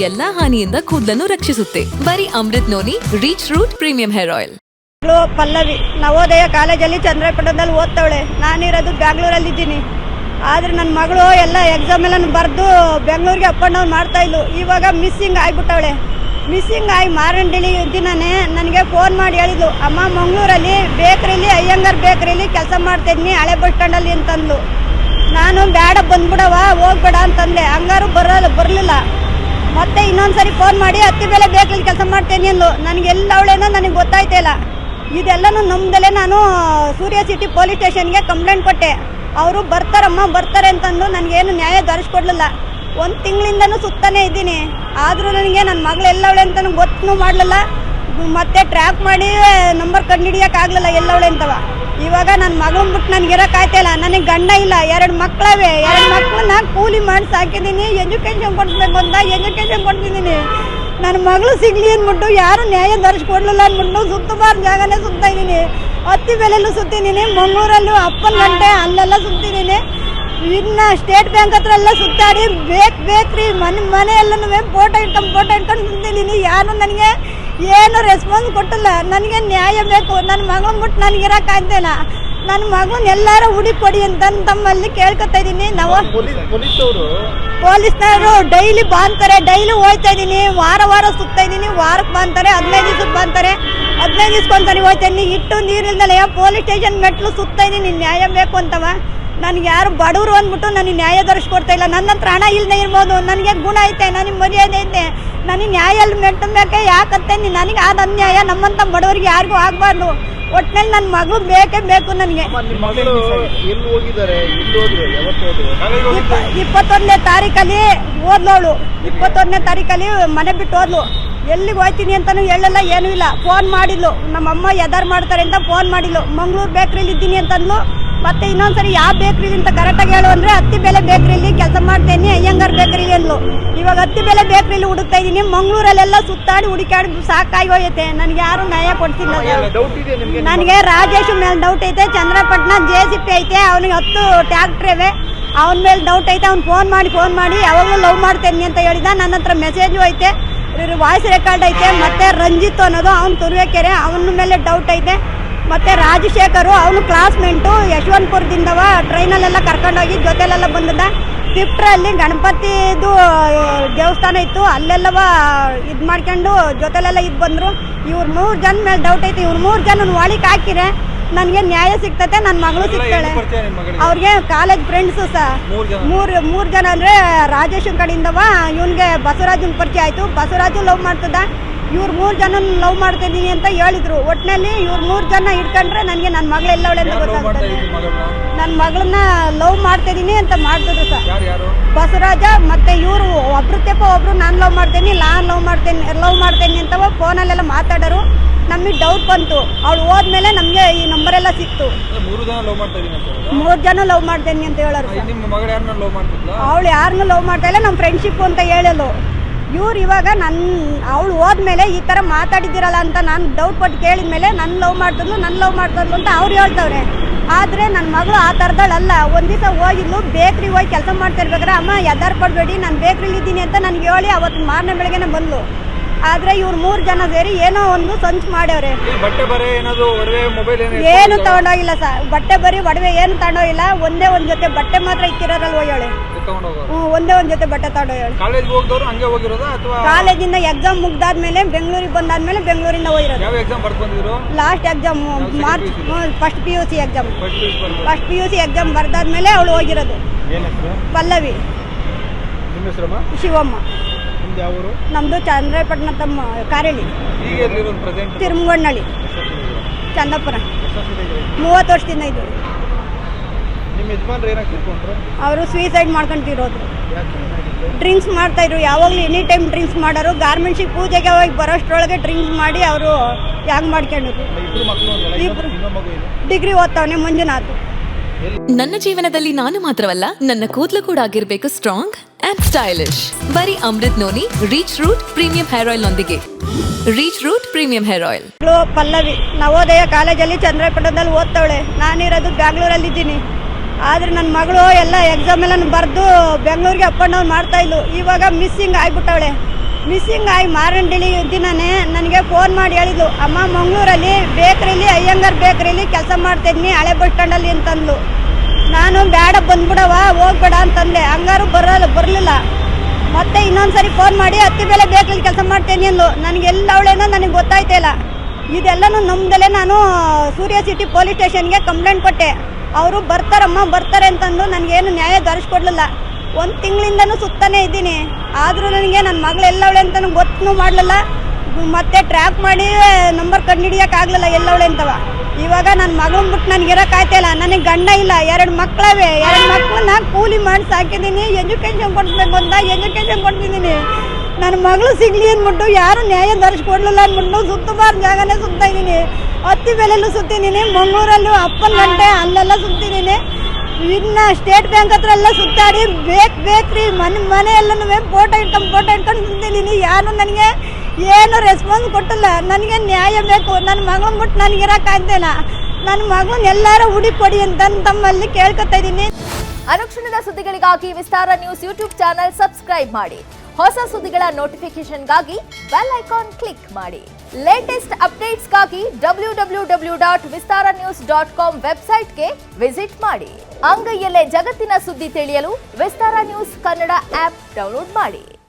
ಎಲ್ಲಾ ಹಾನಿಯಿಂದ ಕೂದಲನ್ನು ರಕ್ಷಿಸುತ್ತೆ. ಬರೀ Amrit noni reach root premium hair oil. Pallavi Navodaya ಕಾಲೇಜಲ್ಲಿ ಚಂದ್ರಪಟ್ಟಣದಲ್ಲಿ ಓದ್ತಾವಳೆ. ನಾನಿರೋದು ಬ್ಯಾಂಗ್ಳೂರಲ್ಲಿ ಇದ್ದೀನಿ. ಆದ್ರೆ ನನ್ನ ಮಗಳು ಎಲ್ಲ ಎಕ್ಸಾಮ್ ಎಲ್ಲ ಬರೆದು ಬೆಂಗಳೂರಿಗೆ ಅಪ್ ಆ್ಯಂಡ್ ಡೌನ್ ಮಾಡ್ತಾ ಇದ್ಲು. ಇವಾಗ ಮಿಸ್ಸಿಂಗ್ ಆಗಿಬಿಟ್ಟವಳೆ. ಮಿಸ್ಸಿಂಗ್ ಆಗಿ ಮಾರನಹಳ್ಳಿ ದಿನನೇ ನನಗೆ ಫೋನ್ ಮಾಡಿ ಹೇಳಿದ್ಲು, ಅಮ್ಮ ಮಂಗಳೂರಲ್ಲಿ ಬೇಕ್ರಿಲಿ ಅಯ್ಯಂಗಾರ್ ಬೇಕ್ರಿಲಿ ಕೆಲಸ ಮಾಡ್ತಾಯಿದ್ನಿ ಹಳೆ ಬಸ್ ಸ್ಟ್ಯಾಂಡಲ್ಲಿ ಅಂತಂದ್ಲು. ನಾನು ಬೇಡ ಬಂದ್ಬಿಡವ ಹೋಗ್ಬೇಡ ಅಂತಂದೆ. ಹಂಗಾರು ಬರಲಿಲ್ಲ. ಮತ್ತೆ ಇನ್ನೊಂದ್ಸರಿ ಫೋನ್ ಮಾಡಿ ಹತ್ತಿ ಬೆಲೆ ಬೇಕ್ರಿಲಿ ಕೆಲಸ ಮಾಡ್ತೇನೆ ಅಂದ್ಲು. ನನಗೆ ಎಲ್ಲವಳೇನೋ ನನಗೆ ಗೊತ್ತಾಯ್ತಾ ಇಲ್ಲ. ಇದೆಲ್ಲನೂ ನಮ್ದಲ್ಲೇ ನಾನು ಸೂರ್ಯ ಸಿಟಿ ಪೊಲೀಸ್ ಸ್ಟೇಷನ್ಗೆ ಕಂಪ್ಲೇಂಟ್ ಕೊಟ್ಟೆ. ಅವರು ಬರ್ತಾರೆ ಅಂತಂದು ನನಗೇನು ನ್ಯಾಯ ದೊರಕಿಸ್ಕೊಡ್ಲಿಲ್ಲ. 1 ತಿಂಗಳಿಂದನೂ ಸುತ್ತಾನೇ ಇದ್ದೀನಿ. ಆದರೂ ನನಗೆ ನನ್ನ ಮಗಳು ಎಲ್ಲವಳೆ ಅಂತ ಗೊತ್ತೂ ಮಾಡಲಿಲ್ಲ. ಮತ್ತೆ ಟ್ರ್ಯಾಕ್ ಮಾಡಿ ನಂಬರ್ ಕಂಡುಹಿಡಿಯೋಕ್ಕಾಗಲಿಲ್ಲ ಎಲ್ಲವಳೆ ಅಂತವ. ಇವಾಗ ನನ್ನ ಮಗಳನ್ನ ಬಿಟ್ಟು ನನಗೆ ಇರೋಕ್ಕಾಯ್ತಾ ಇಲ್ಲ. ನನಗೆ ಗಂಡ ಇಲ್ಲ, 2 ಮಕ್ಕಳವೆ. 2 ಮಕ್ಕಳನ್ನ ಕೂಲಿ ಮಾಡಿ ಸಾಕಿದ್ದೀನಿ. ಎಜುಕೇಷನ್ ಕೊಡಿಸ್ಬೇಕು ಅಂತ ಎಜುಕೇಷನ್ ಕೊಡ್ತಿದ್ದೀನಿ. ನನ್ನ ಮಗಳು ಸಿಗಲಿ ಅಂದ್ಬಿಟ್ಟು ಯಾರು ನ್ಯಾಯ ದೊರಕಿಸ್ಕೊಡ್ಲಿಲ್ಲ ಅಂದ್ಬಿಟ್ಟು ಸುತ್ತಬಾರ್ದು ಜಾಗನೇ ಸುತ್ತಾ ಇದ್ದೀನಿ. ಹತ್ತಿ ಬೆಲೆಲ್ಲೂ ಸುತ್ತಿದ್ದೀನಿ, ಮಂಗಳೂರಲ್ಲೂ ಅಪ್ಪನ ಗಂಟೆ ಅಲ್ಲೆಲ್ಲ ಸುತ್ತಿದ್ದೀನಿ. ಇನ್ನು ಸ್ಟೇಟ್ ಬ್ಯಾಂಕ್ ಹತ್ರ ಎಲ್ಲ ಸುತ್ತಾಡಿ ಬೇಕ್ರಿ ಮನೆಯೆಲ್ಲನೂ ಫೋಟೋ ಇಟ್ಕೊಂಡು ಸುತ್ತಿದ್ದೀನಿ. ಯಾರು ನನಗೆ ಏನು ರೆಸ್ಪಾನ್ಸ್ ಕೊಟ್ಟಿಲ್ಲ. ನನಗೆ ನ್ಯಾಯ ಬೇಕು. ನನ್ನ ಮಗಳನ್ನ ಬಿಟ್ಟು ನನಗೆ ಇರೋಕ್ಕಾಗ್ತಿಲ್ಲ. ನನ್ನ ಮಗನ ಎಲ್ಲಾರು ಹುಡುಕೊಡಿ ಅಂತ ತಮ್ಮಲ್ಲಿ ಕೇಳ್ಕೊತಾ ಇದ್ದೀನಿ. ನಾವು ಪೊಲೀಸ್ನವರು ಡೈಲಿ ಬಾಂತಾರೆ, ಡೈಲಿ ಹೋಗ್ತಾ ಇದ್ದೀನಿ. ವಾರ ಸುತ್ತಾ ಇದ್ದೀನಿ. ವಾರಕ್ಕೆ ಬಾಂತಾರೆ, 15 ದಿವ್ಸಕ್ಕೆ ಬಾಂತಾರೆ, 15 ದಿವ್ಸಕ್ಕೊಂದ್ಸರಿ ಹೋಗ್ತಾ ಇದ್ದೀನಿ. ಇಟ್ಟು ನೀರಿಲ್ದಲೆ ಪೊಲೀಸ್ ಸ್ಟೇಷನ್ ಮೆಟ್ಲು ಸುತ್ತಾ ಇದ್ದೀನಿ. ನ್ಯಾಯ ಬೇಕು ಅಂತವ. ನನಗೆ ಯಾರು ಬಡವರು ಅಂದ್ಬಿಟ್ಟು ನನಗೆ ನ್ಯಾಯ ದೊರಕಿಸ್ಕೊಡ್ತಾ ಇಲ್ಲ. ನನ್ನ ಹತ್ರ ಹಣ ಇಲ್ಲದೆ ಇರ್ಬೋದು, ನನಗೆ ಗುಣ ಐತೆ, ನನಗೆ ಮರ್ಯಾದೆ ಐತೆ, ನನಗೆ ನ್ಯಾಯ ಮೆಟ್ಟಬೇಕೆ ಯಾಕಂತೆ ನನಗೆ ಆದ ಅನ್ಯಾಯ ನಮ್ಮಂಥ ಬಡವರಿಗೆ ಯಾರಿಗೂ ಆಗಬಾರ್ದು. ಒಟ್ಟಿನಲ್ಲಿ ನನ್ನ ಮಗಳು ಬೇಕೇ ಬೇಕು ನನಗೆ. 21ನೇ ತಾರೀಕಲ್ಲಿ ಓದ್ಲವಳು. 21ನೇ ತಾರೀಕಲ್ಲಿ ಮನೆ ಬಿಟ್ಟು ಹೋದ್ಲು. ಎಲ್ಲಿಗೆ ಹೋಗ್ತೀನಿ ಅಂತಲೂ ಹೇಳಲ್ಲ, ಏನೂ ಇಲ್ಲ. ಫೋನ್ ಮಾಡಿದ್ಲು, ನಮ್ಮಮ್ಮ ಎದಾರು ಮಾಡ್ತಾರೆ ಅಂತ ಫೋನ್ ಮಾಡಿದ್ಲು. ಮಂಗಳೂರು ಬೇಕ್ರಿಲಿ ಇದ್ದೀನಿ ಅಂತಂದ್ಲು. ಮತ್ತೆ ಇನ್ನೊಂದ್ಸರಿ ಯಾವ ಬೇಕ್ರಿಲಿ ಅಂತ ಕರೆಕ್ಟಾಗಿ ಹೇಳು ಅಂದರೆ ಹತ್ತಿ ಬೆಲೆ ಬೇಕ್ರಿಲಿ ಕೆಲಸ ಮಾಡ್ತೇನೆ ಅಯ್ಯಂಗಾರ್ ಬೇಕ್ರಿಲಿ ಅಂದ್ಲು. ಇವಾಗ ಹತ್ತಿ ಬೆಲೆ ಬೇಕ್ರಿಲಿ ಹುಡುಕ್ತಾ ಇದ್ದೀನಿ. ಮಂಗಳೂರಲ್ಲೆಲ್ಲ ಸುತ್ತಾಡಿ ಹುಡುಕಾಡಿ ಸಾಕಾಗಿ ಹೋಯ್ತೆ. ನನಗೆ ಯಾರು ನ್ಯಾಯ ಕೊಡ್ತಿಲ್ಲ. ನನಗೆ ರಾಜೇಶ್ ಮೇಲೆ ಡೌಟ್ ಐತೆ. ಚಂದ್ರಪಟ್ಟಣ JCP ಐತೆ, ಅವನಿಗೆ 10 ಟ್ಯಾಕ್ಟ್ರ್ ಇವೆ. ಅವನ ಮೇಲೆ ಡೌಟ್ ಐತೆ. ಅವ್ನು ಫೋನ್ ಮಾಡಿ ಯಾವಾಗಲೂ ಲವ್ ಮಾಡ್ತೇನೆ ಅಂತ ಹೇಳಿದ. ನನ್ನ ಹತ್ರ ಮೆಸೇಜು ಐತೆ, ವಾಯ್ಸ್ ರೆಕಾರ್ಡ್ ಐತೆ. ಮತ್ತೆ ರಂಜಿತ್ ಅನ್ನೋದು ಅವ್ನು ತುರುವೇಕೆರೆ, ಅವನ ಮೇಲೆ ಡೌಟ್ ಐತೆ. ಮತ್ತು ರಾಜಶೇಖರು ಅವನು ಕ್ಲಾಸ್ಮೇಟು, ಯಶವಂತಪುರದಿಂದವ ಟ್ರೈನಲ್ಲೆಲ್ಲ ಕರ್ಕೊಂಡೋಗಿ ಜೊತೆಲೆಲ್ಲ ಬಂದದ. ಫಿಫ್ಟ್ರಲ್ಲಿ ಗಣಪತಿದು ದೇವಸ್ಥಾನ ಇತ್ತು, ಅಲ್ಲೆಲ್ಲವ ಇದು ಮಾಡ್ಕೊಂಡು ಜೊತೆಲೆಲ್ಲ ಇದು ಬಂದರು. ಇವ್ರು 3 ಜನ ಮೇಲೆ ಡೌಟ್ ಐತೆ. ಇವ್ರು 3 ಜನ ಒಳಗೆ ಹಾಕಿರೆ ನನಗೆ ನ್ಯಾಯ ಸಿಗ್ತತೆ, ನನ್ನ ಮಗಳು ಸಿಗ್ತಾಳೆ. ಅವ್ರಿಗೆ ಕಾಲೇಜ್ ಫ್ರೆಂಡ್ಸು ಮೂರು ಜನ ಅಂದರೆ ರಾಜೇಶನ್ ಕಡೆಯಿಂದವ ಇವನಿಗೆ ಬಸವರಾಜನ ಪರಿಚಯ ಆಯಿತು. ಬಸವರಾಜು ಲವ್ ಮಾಡ್ತದ. ಇವ್ರು 3 ಜನ ಲವ್ ಮಾಡ್ತಿದ್ದೀನಿ ಅಂತ ಹೇಳಿದ್ರು. ಒಟ್ಟಿನಲ್ಲಿ ಇವ್ರು 3 ಜನ ಇಟ್ಕೊಂಡ್ರೆ ನನಗೆ ನನ್ನ ಮಗಳು ಎಲ್ಲವಳೆ ಅಂತ ಗೊತ್ತಾಗ್ತದೆ. ನನ್ನ ಮಗಳನ್ನ ಲವ್ ಮಾಡ್ತಿದ್ದೀನಿ ಅಂತ ಮಾಡ್ತಿದ್ರು ಸರ್. ಬಸವರಾಜ ಮತ್ತು ಇವರು ಒಬ್ರು ನಾನು ಲವ್ ಮಾಡ್ತೇನೆ ಅಂತವ ಫೋನಲ್ಲೆಲ್ಲ ಮಾತಾಡೋರು. ನಮಗೆ ಡೌಟ್ ಬಂತು. ಅವಳು ಹೋದ್ಮೇಲೆ ನಮಗೆ ಈ ನಂಬರೆಲ್ಲ ಸಿಕ್ತು. 3 ಜನ ಲವ್ ಮಾಡ್ತೇನೆ ಅಂತ ಹೇಳೋರು. ಅವಳು ಯಾರನ್ನೂ ಲವ್ ಮಾಡ್ತಾ ಇಲ್ಲ, ನಮ್ಮ ಫ್ರೆಂಡ್ಶಿಪ್ ಅಂತ ಹೇಳಲು. ಇವ್ರು ಇವಾಗ ಅವಳು ಹೋದ್ಮೇಲೆ ಈ ಥರ ಮಾತಾಡಿದ್ದೀರಲ್ಲ ಅಂತ ನಾನು ಡೌಟ್ ಪಟ್ಟು ಕೇಳಿದ್ಮೇಲೆ ನನ್ನ ಲವ್ ಮಾಡ್ತದ್ಲು ಅಂತ ಅವ್ರು ಹೇಳ್ತವ್ರೆ. ಆದರೆ ನನ್ನ ಮಗಳು ಆ ಥರದಳಲ್ಲ. ಒಂದು ದಿವಸ ಹೋಗಿದ್ಲು, ಬೇಕ್ರಿಗೆ ಹೋಗಿ ಕೆಲಸ ಮಾಡ್ತಾ ಇರ್ಬೇಕಾದ್ರೆ, ಅಮ್ಮ ಎದಾರು ಪಡಬೇಡಿ ನಾನು ಬೇಕ್ರಿಲಿ ಇದ್ದೀನಿ ಅಂತ ನನಗೆ ಹೇಳಿ ಅವತ್ತು ಮಾರನೇ ಬೆಳಗ್ಗೆನೇ ಬಂದ್ಲು. ಆದರೆ ಇವ್ರು 3 ಜನ ಸೇರಿ ಏನೋ ಒಂದು ಸಂಚು ಮಾಡ್ಯವ್ರೆ. ಏನು ತಗೊಂಡೋಗಿಲ್ಲ ಸರ್. ಬಟ್ಟೆ ಬರೀ ಒಡವೆ ಏನು ತಗೊಂಡೋಗಿಲ್ಲ. ಒಂದೇ ಒಂದು ಜೊತೆ ಬಟ್ಟೆ ಮಾತ್ರ ಇಕ್ಕಿರೋರಲ್ಲಿ ಹೋಗ್ಯಾಳೆ. ಒಂದೇ ಒಂದು ಜೊತೆ ಬಟ್ಟೆ ತಗೊಂಡೋಗ್ಯಾಳೆ. ಕಾಲೇಜಿಂದ ಎಕ್ಸಾಮ್ ಮುಗ್ದಾದ್ಮೇಲೆ ಬೆಂಗಳೂರಿಗೆ ಬಂದಾದ್ಮೇಲೆ ಬೆಂಗಳೂರಿಂದ ಹೋಗಿರೋದು. Last exam March first PUC exam ಬರ್ದಾದ್ಮೇಲೆ ಅವಳು ಹೋಗಿರೋದು. ಪಲ್ಲವಿ. ಶಿವಮ್ಮ. ನಮ್ದು ಚಂದ್ರಪಟ್ಟಣ ತಮ್ಮ ಕಾರೇಳಿ, ತಿರುಮಗೊಂಡಳ್ಳಿ, ಚಂದಾಪುರ. 30 ವರ್ಷದಿಂದ ಇದ್ರು. ಅವರು ಸೂಸೈಡ್ ಮಾಡ್ಕೊಂತಿರೋದು. ಡ್ರಿಂಕ್ಸ್ ಮಾಡ್ತಾ ಇದ್ರು. ಯಾವಾಗಲೂ ಎನಿ ಟೈಮ್ ಡ್ರಿಂಕ್ಸ್ ಮಾಡೋರು. ಗಾರ್ಮೆಂಟ್ಸಿಗೆ ಪೂಜೆಗೆ ಹೋಗಿ ಬರೋಷ್ಟರೊಳಗೆ ಡ್ರಿಂಕ್ಸ್ ಮಾಡಿ ಅವರು ಹ್ಯಾಂಗ್ ಮಾಡ್ಕೊಂಡಿದ್ರು. ಡಿಗ್ರಿ ಓದ್ತಾವನೆ ಮಂಜುನಾಥ್. ನನ್ನ ಜೀವನದಲ್ಲಿ ನಾನು ಮಾತ್ರವಲ್ಲ, ನನ್ನ ಕೂದಲು ಕೂಡ ಆಗಿರ್ಬೇಕು ಸ್ಟ್ರಾಂಗ್ ಅಂಡ್ ಸ್ಟೈಲಿಶ್. ಬರೀ Amrit noni reach root premium hair oil ನೊಂದಿಗೆ. Reach root premium hair oil. Pallavi Navodaya ಕಾಲೇಜಲ್ಲಿ ಚಂದ್ರಪಟ್ಟಣದಲ್ಲಿ ಓದ್ತಾವಳೆ. ನಾನಿರೋದು ಬ್ಯಾಂಗ್ಳೂರಲ್ಲಿ ಇದ್ದೀನಿ. ಆದರೆ ನನ್ನ ಮಗಳು ಎಲ್ಲ ಎಕ್ಸಾಮ್ ಎಲ್ಲ ಬರೆದು ಬೆಂಗಳೂರಿಗೆ ಅಪ್ ಆ್ಯಂಡ್ ಡೌನ್ ಮಾಡ್ತಾ ಇದ್ಲು. ಇವಾಗ ಮಿಸ್ಸಿಂಗ್ ಆಗಿಬಿಟ್ಟವಳೆ. ಮಿಸ್ಸಿಂಗ್ ಆಗಿ ಮಾರಂಡಿಲಿ ದಿನನೇ ನನಗೆ ಫೋನ್ ಮಾಡಿ ಹೇಳಿದ್ಲು, ಅಮ್ಮ ಮಂಗಳೂರಲ್ಲಿ ಬೇಕ್ರಿಲಿ ಅಯ್ಯಂಗಾರ್ ಬೇಕ್ರಿಲಿ ಕೆಲಸ ಮಾಡ್ತಿದ್ನಿ ಹಳೆ ಬಸ್ ಸ್ಟ್ಯಾಂಡಲ್ಲಿ ಅಂತಂದ್ಲು. ನಾನು ಬೇಡ ಬಂದ್ಬಿಡವ ಹೋಗ್ಬೇಡ ಅಂತಂದೆ. ಹಂಗಾರು ಬರಲಿಲ್ಲ. ಮತ್ತೆ ಇನ್ನೊಂದ್ಸರಿ ಫೋನ್ ಮಾಡಿ ಅತ್ತಿಬೇಲೆ ಬೇಕ್ರಿಲಿ ಕೆಲಸ ಮಾಡ್ತೇನೆ ಅಂದ್ಲು. ನನಗೆಲ್ಲ ಅವಳೇನೋ ನನಗೆ ಗೊತ್ತಾಯ್ತಾ ಇಲ್ಲ. ಇದೆಲ್ಲನೂ ನಮ್ದಲ್ಲೇ ನಾನು ಸೂರ್ಯ ಸಿಟಿ ಪೊಲೀಸ್ ಸ್ಟೇಷನ್ಗೆ ಕಂಪ್ಲೇಂಟ್ ಕೊಟ್ಟೆ. ಅವರು ಬರ್ತಾರೆ ಅಂತಂದು ನನಗೇನು ನ್ಯಾಯ ದೊರಕಿಸ್ಕೊಡ್ಲಿಲ್ಲ. 1 ತಿಂಗಳಿಂದನೂ ಸುತ್ತಾನೇ ಇದ್ದೀನಿ. ಆದರೂ ನನಗೆ ನನ್ನ ಮಗಳು ಎಲ್ಲವಳೆ ಅಂತಲೂ ಗೊತ್ತೂ ಮಾಡಲಿಲ್ಲ. ಮತ್ತೆ ಟ್ರ್ಯಾಕ್ ಮಾಡಿ ನಂಬರ್ ಕಂಡುಹಿಡಿಯೋಕ್ಕಾಗಲಿಲ್ಲ ಎಲ್ಲವಳೆ ಅಂತವ. ಇವಾಗ ನನ್ನ ಮಗಳನ್ನ ಬಿಟ್ಟು ನನಗೆ ಇರೋಕ್ಕಾಯ್ತಾ ಇಲ್ಲ. ನನಗೆ ಗಂಡ ಇಲ್ಲ, 2 ಮಕ್ಕಳವೆ. 2 ಮಕ್ಕಳನ್ನ ಕೂಲಿ ಮಾಡಿ ಸಾಕಿದ್ದೀನಿ. ಎಜುಕೇಷನ್ ಕೊಡಿಸ್ಬೇಕು ಅಂತ ಎಜುಕೇಷನ್ ಕೊಡ್ತಿದ್ದೀನಿ. ನನ್ನ ಮಗಳು ಸಿಗಲಿ ಅಂದ್ಬಿಟ್ಟು ಯಾರು ನ್ಯಾಯ ದೊರಕಿಸ್ಕೊಡ್ಲಿಲ್ಲ ಅಂದ್ಬಿಟ್ಟು ಸುತ್ತಬಾರ್ದು ಜಾಗನೇ ಸುತ್ತಾ ಇದ್ದೀನಿ. ಹತ್ತಿ ಬೆಲೆಲ್ಲೂ ಸುತ್ತಿದ್ದೀನಿ, ಮಂಗಳೂರಲ್ಲೂ ಅಪ್ಪನ ಗಂಟೆ ಅಲ್ಲೆಲ್ಲ ಸುತ್ತಿದ್ದೀನಿ. ಇನ್ನು ಸ್ಟೇಟ್ ಬ್ಯಾಂಕ್ ಹತ್ರ ಎಲ್ಲ ಸುತ್ತಾಡಿ ಬೇಕ್ರಿ ಮನೆ ಎಲ್ಲನೂ ಫೋಟೋ ಇಟ್ಕೊಂಡು ಸುತ್ತಿದ್ದೀನಿ. ಯಾರು ನನಗೆ ಏನು ರೆಸ್ಪಾನ್ಸ್ ಕೊಟ್ಟಿಲ್ಲ. ನನಗೆ ನ್ಯಾಯ ಬೇಕು. ನನ್ನ ಮಗಳನ್ನ ಬಿಟ್ಟು ನನಗಿರೋಕ್ಕಾಗ್ತಿಲ್ಲ. ನನ್ನ ಮಗಳನ್ನ ಎಲ್ಲರೂ ಹುಡುಕೊಡಿ ಅಂತ ತಮ್ಮಲ್ಲಿ ಕೇಳ್ಕೊತಾ ಇದ್ದೀನಿ. ಅನುಕ್ಷಣದ ಸುದ್ದಿಗಳಿಗಾಗಿ ವಿಸ್ತಾರ ನ್ಯೂಸ್ ಯೂಟ್ಯೂಬ್ ಚಾನೆಲ್ ಸಬ್ಸ್ಕ್ರೈಬ್ ಮಾಡಿ. ಹೊಸ ಸುದ್ದಿಗಳ ನೋಟಿಫಿಕೇಶನ್ಗಾಗಿ ಬೆಲ್ ಐಕಾನ್ ಕ್ಲಿಕ್ ಮಾಡಿ. ಲೇಟೆಸ್ಟ್ ಅಪ್ಡೇಟ್ಸ್ಗಾಗಿ www.vistaranews.com ವೆಬ್ಸೈಟ್ಗೆ ವಿಸಿಟ್ ಮಾಡಿ. ಅಂಗೈಯಲ್ಲೇ ಜಗತ್ತಿನ ಸುದ್ದಿ ತಿಳಿಯಲು ವಿಸ್ತಾರ ನ್ಯೂಸ್ ಕನ್ನಡ ಆಪ್ ಡೌನ್ಲೋಡ್ ಮಾಡಿ.